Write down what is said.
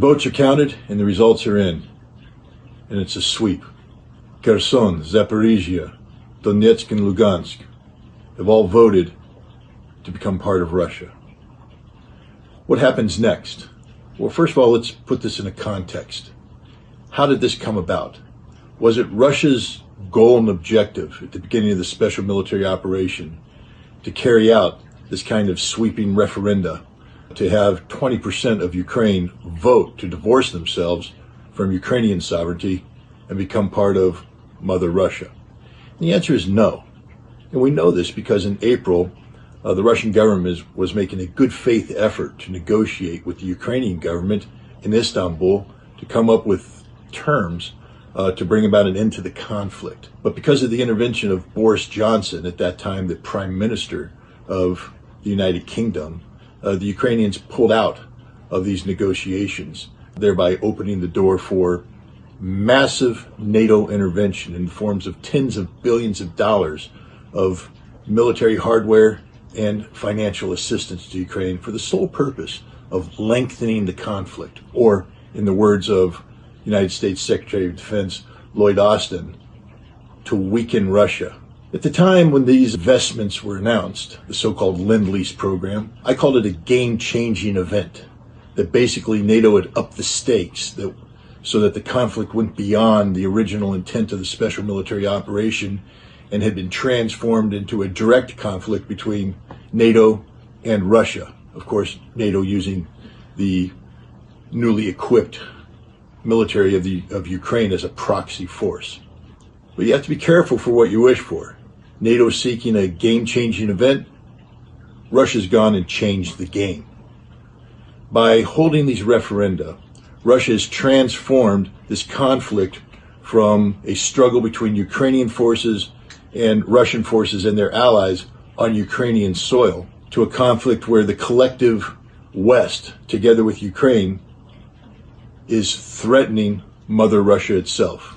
Votes are counted and the results are in. And it's a sweep. Kherson, Zaporizhia, Donetsk and Lugansk have all voted to become part of Russia. What happens next? Well, first of all, let's put this in a context. How did this come about? Was it Russia's goal and objective at the beginning of the special military operation to carry out this kind of sweeping referenda, to have 20% of Ukraine vote to divorce themselves from Ukrainian sovereignty and become part of Mother Russia? And the answer is no. And we know this because in April, the Russian government was making a good faith effort to negotiate with the Ukrainian government in Istanbul to come up with terms to bring about an end to the conflict. But because of the intervention of Boris Johnson, at that time the Prime Minister of the United Kingdom, the Ukrainians pulled out of these negotiations, thereby opening the door for massive NATO intervention in the forms of tens of billions of dollars of military hardware and financial assistance to Ukraine for the sole purpose of lengthening the conflict, or in the words of United States Secretary of Defense Lloyd Austin, to weaken Russia. At the time when these investments were announced, the so-called Lend-Lease program, I called it a game-changing event, that basically NATO had upped the stakes so that the conflict went beyond the original intent of the special military operation and had been transformed into a direct conflict between NATO and Russia. Of course, NATO using the newly equipped military of Ukraine as a proxy force. But you have to be careful for what you wish for. NATO seeking a game-changing event, Russia's gone and changed the game. By holding these referenda, Russia has transformed this conflict from a struggle between Ukrainian forces and Russian forces and their allies on Ukrainian soil to a conflict where the collective West, together with Ukraine, is threatening Mother Russia itself.